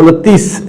29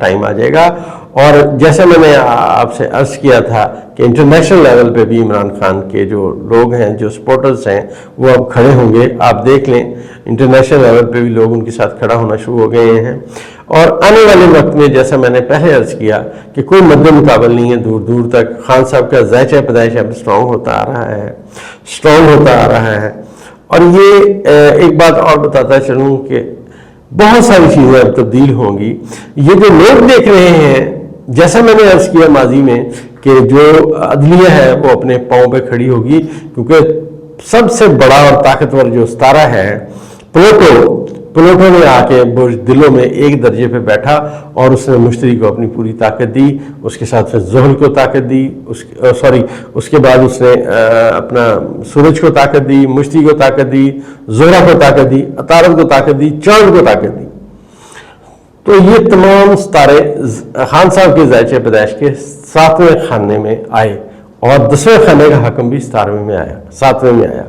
time آ جائے گا. اور جیسے میں نے آپ سے عرض کیا تھا کہ انٹرنیشنل لیول پہ بھی عمران خان کے جو لوگ ہیں، جو سپورٹرز ہیں، وہ اب کھڑے ہوں گے. آپ دیکھ لیں انٹرنیشنل لیول پہ بھی لوگ ان کے ساتھ کھڑا ہونا شروع ہو گئے ہیں. اور آنے والے وقت میں جیسا میں نے پہلے عرض کیا کہ کوئی مد مقابل نہیں ہے دور دور تک. خان صاحب کا ذائچہ پیدائش اب اسٹرانگ ہوتا آ رہا ہے. اور یہ ایک بات اور بتاتا چلوں کہ بہت ساری چیزیں اب تبدیل ہوں گی. یہ جو لوگ دیکھ رہے ہیں، جیسا میں نے عرض کیا ماضی میں کہ جو عدلیہ ہے وہ اپنے پاؤں پہ کھڑی ہوگی، کیونکہ سب سے بڑا اور طاقتور جو ستارہ ہے پلوٹو نے آ کے برج دلوں میں ایک درجے پہ بیٹھا اور اس نے مشتری کو اپنی پوری طاقت دی. اس کے ساتھ پھر زحل کو طاقت دی، اس کے بعد اس نے اپنا سورج کو طاقت دی، مشتری کو طاقت دی، زہرہ کو طاقت دی، عطارد کو طاقت دی، چاند کو طاقت دی. تو یہ تمام ستارے خان صاحب کے ذائچہ پیدائش کے 7ویں خانے میں آئے اور 10ویں خانے کا حاکم بھی 7ویں میں آیا.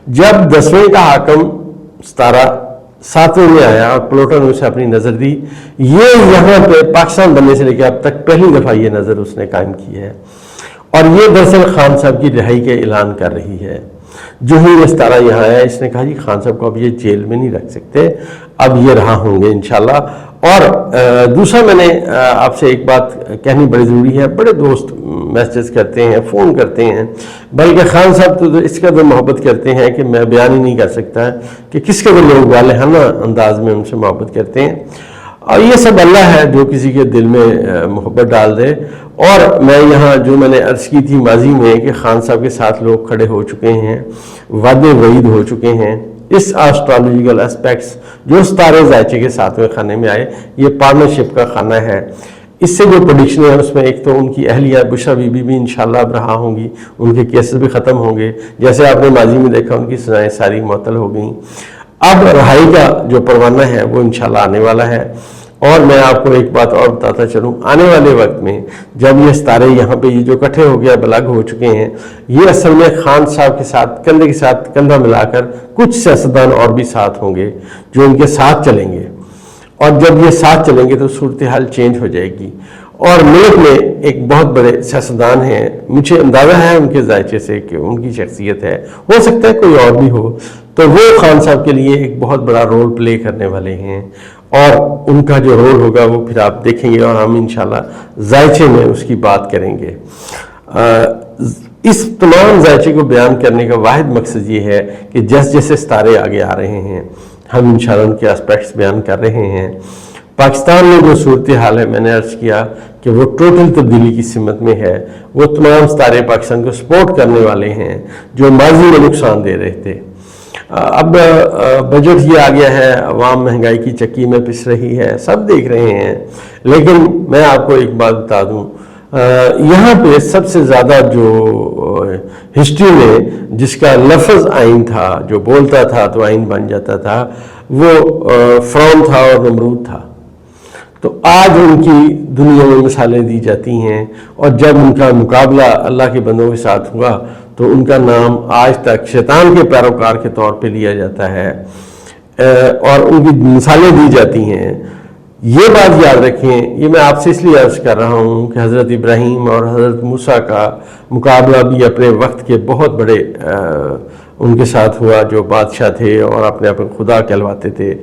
جب 10ویں کا حاکم ستارہ 7ویں میں آیا اور پلوٹو نے اسے اپنی نظر دی، یہ یہاں پہ پاکستان بننے سے لے کے اب تک پہلی دفعہ یہ نظر اس نے قائم کی ہے. اور یہ دراصل خان صاحب کی رہائی کے اعلان کر رہی ہے. جو ہی یہ ستارہ یہاں آیا، اس نے کہا جی خان صاحب کو اب یہ جیل میں نہیں رکھ سکتے، اب یہ رہا ہوں گے انشاءاللہ. اور دوسرا میں نے آپ سے ایک بات کہنی بڑی ضروری ہے. بڑے دوست میسیج کرتے ہیں، فون کرتے ہیں، بلکہ خان صاحب تو اس قدر محبت کرتے ہیں کہ میں بیان ہی نہیں کر سکتا کہ کس قدر لوگ والہانہ انداز میں ان سے محبت کرتے ہیں. اور یہ سب اللہ ہے جو کسی کے دل میں محبت ڈال دے. اور میں یہاں جو میں نے عرض کی تھی ماضی میں کہ خان صاحب کے ساتھ لوگ کھڑے ہو چکے ہیں، وعدے وعید ہو چکے ہیں. اس آسٹرالوجیکل اسپیکٹس جو ستارے ذائچے کے 7ویں خانے میں آئے، یہ پارٹنرشپ کا خانہ ہے. اس سے جو پریڈکشن ہے اس میں ایک تو ان کی اہلیہ بشرا بی بی بھی انشاءاللہ اب رہا ہوں گی، ان کے کیسز بھی ختم ہوں گے. جیسے آپ نے ماضی میں دیکھا ان کی سزائیں ساری معطل ہو گئیں. اب رہائی کا جو پروانہ ہے وہ انشاءاللہ آنے والا ہے. اور میں آپ کو ایک بات اور بتاتا چلوں، آنے والے وقت میں جب یہ ستارے یہاں پہ یہ جو اکٹھے ہو گیا بلگ ہو چکے ہیں، یہ اصل میں خان صاحب کے ساتھ کندھے کے ساتھ کندھا ملا کر کچھ سیاستدان اور بھی ساتھ ہوں گے جو ان کے ساتھ چلیں گے. اور جب یہ ساتھ چلیں گے تو صورتحال چینج ہو جائے گی. اور ملک میں ایک بہت بڑے سیاستدان ہیں، مجھے اندازہ ہے ان کے ذائچے سے کہ ان کی شخصیت ہے، ہو سکتا ہے کوئی اور بھی ہو، تو وہ خان صاحب کے لیے ایک بہت بڑا رول پلے کرنے والے ہیں. اور ان کا جو رول ہوگا وہ پھر آپ دیکھیں گے اور ہم انشاءاللہ ذائچے میں اس کی بات کریں گے. اس تمام ذائچے کو بیان کرنے کا واحد مقصد یہ ہے کہ جیسے ستارے آگے آ رہے ہیں ہم انشاءاللہ ان کے اسپیکٹس بیان کر رہے ہیں. پاکستان میں جو صورتحال ہے، میں نے عرض کیا کہ وہ ٹوٹل تبدیلی کی سمت میں ہے. وہ تمام ستارے پاکستان کو سپورٹ کرنے والے ہیں جو ماضی میں نقصان دے رہے تھے. اب بجٹ یہ آ گیا ہے، عوام مہنگائی کی چکی میں پس رہی ہے، سب دیکھ رہے ہیں. لیکن میں آپ کو ایک بات بتا دوں، یہاں پہ سب سے زیادہ جو ہسٹری میں جس کا لفظ آئین تھا، جو بولتا تھا تو آئین بن جاتا تھا، وہ فرعون تھا اور نمرود تھا. تو آج ان کی دنیا میں مثالیں دی جاتی ہیں. اور جب ان کا مقابلہ اللہ کے بندوں کے ساتھ ہوا تو ان کا نام آج تک شیطان کے پیروکار کے طور پہ لیا جاتا ہے اور ان کی مثالیں دی جاتی ہیں. یہ بات یاد رکھیں، یہ میں آپ سے اس لیے عرض کر رہا ہوں کہ حضرت ابراہیم اور حضرت موسیٰ کا مقابلہ بھی اپنے وقت کے بہت بڑے ان کے ساتھ ہوا جو بادشاہ تھے اور اپنے خدا کہلواتے تھے.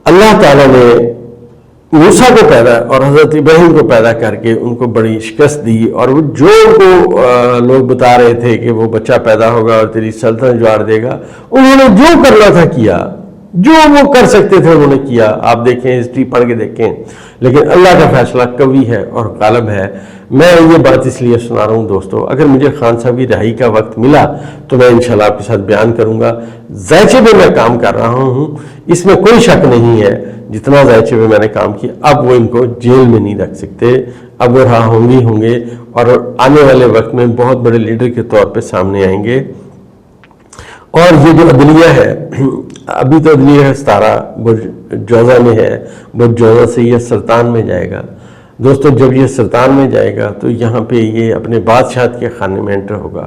اللہ تعالیٰ نے موسیٰ کو پیدا اور حضرت ابراہیم کو پیدا کر کے ان کو بڑی شکست دی. اور وہ جو کو لوگ بتا رہے تھے کہ وہ بچہ پیدا ہوگا اور تیری سلطنت جوڑ دے گا، انہوں نے جو کرنا تھا کیا، جو وہ کر سکتے تھے انہوں نے کیا. آپ دیکھیں، ہسٹری پڑھ کے دیکھیں. لیکن اللہ کا فیصلہ قوی ہے اور غالب ہے. میں یہ بات اس لیے سنا رہا ہوں دوستو، اگر مجھے خان صاحب کی رہائی کا وقت ملا تو میں انشاءاللہ آپ کے ساتھ بیان کروں گا. ذائچے پہ میں کام کر رہا ہوں، اس میں کوئی شک نہیں ہے. جتنا ذائچے پہ میں نے کام کیا، اب وہ ان کو جیل میں نہیں رکھ سکتے، اب وہ رہا ہوں گے اور آنے والے وقت میں بہت بڑے لیڈر کے طور پہ سامنے آئیں گے. اور یہ جو عدلیہ ہے، ابھی تو عدلیہ ستارہ برج جوزہ میں ہے، برج جوزہ سے یہ سرطان میں جائے گا. دوستو جب یہ سرطان میں جائے گا تو یہاں پہ یہ اپنے بادشاہت کے خانے میں انٹر ہوگا.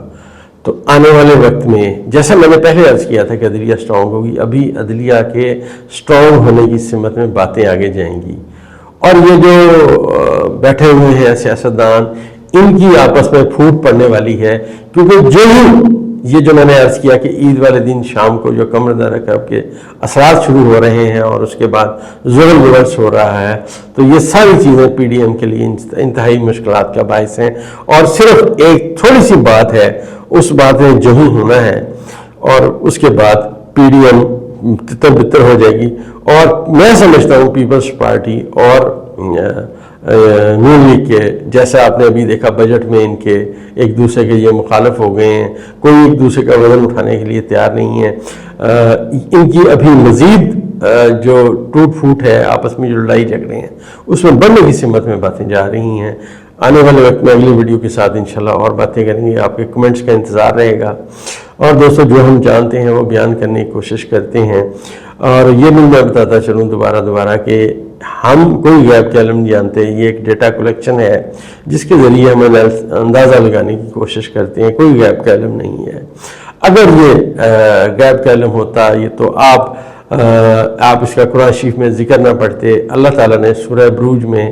تو آنے والے وقت میں جیسا میں نے پہلے عرض کیا تھا کہ عدلیہ سٹرونگ ہوگی، ابھی عدلیہ کے سٹرونگ ہونے کی سمت میں باتیں آگے جائیں گی، اور یہ جو بیٹھے ہوئے ہیں سیاستدان، ان کی آپس میں پھوٹ پڑنے والی ہے، کیونکہ جو ہی یہ جو میں نے عرض کیا کہ عید والے دن شام کو جو قمر رکب کے اثرات شروع ہو رہے ہیں اور اس کے بعد ظلم ریورس ہو رہا ہے، تو یہ ساری چیزیں پی ڈی ایم کے لیے انتہائی مشکلات کا باعث ہیں، اور صرف ایک تھوڑی سی بات ہے، اس بات میں جو ہی ہونا ہے، اور اس کے بعد پی ڈی ایم تتر بتر ہو جائے گی، اور میں سمجھتا ہوں پیپلز پارٹی اور نون لیگ کے، جیسا آپ نے ابھی دیکھا بجٹ میں ان کے ایک دوسرے کے یہ مخالف ہو گئے ہیں، کوئی ایک دوسرے کا وزن اٹھانے کے لیے تیار نہیں ہے، ان کی ابھی مزید جو ٹوٹ پھوٹ ہے، آپس میں جو لڑائی جھگڑے ہیں، اس میں بڑھنے کی سمت میں باتیں جا رہی ہیں۔ آنے والے وقت میں اگلی ویڈیو کے ساتھ انشاءاللہ اور باتیں کریں گے، آپ کے کمنٹس کا انتظار رہے گا، اور دوستو جو ہم جانتے ہیں وہ بیان کرنے کی کوشش کرتے ہیں، اور یہ بھی میں بتاتا چلوں دوبارہ کہ ہم کوئی غیب کے علم نہیں جانتے، یہ ایک ڈیٹا کلیکشن ہے جس کے ذریعے ہم اندازہ لگانے کی کوشش کرتے ہیں، کوئی غیب کا علم نہیں ہے۔ اگر یہ غیب کا علم ہوتا یہ تو آپ اس کا قرآن شریف میں ذکر نہ پڑھتے۔ اللہ تعالیٰ نے سورہ بروج میں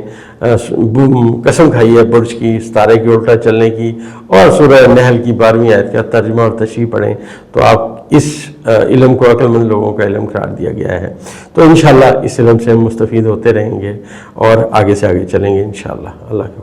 قسم کھائی ہے برج کی، ستارے کی الٹا چلنے کی، اور سورہ نحل کی 12ویں آیت کا ترجمہ اور تشریح پڑھیں تو آپ اس علم کو عقل مند لوگوں کا علم قرار دیا گیا ہے۔ تو انشاءاللہ اس علم سے ہم مستفید ہوتے رہیں گے اور آگے سے آگے چلیں گے انشاءاللہ۔ اللہ کا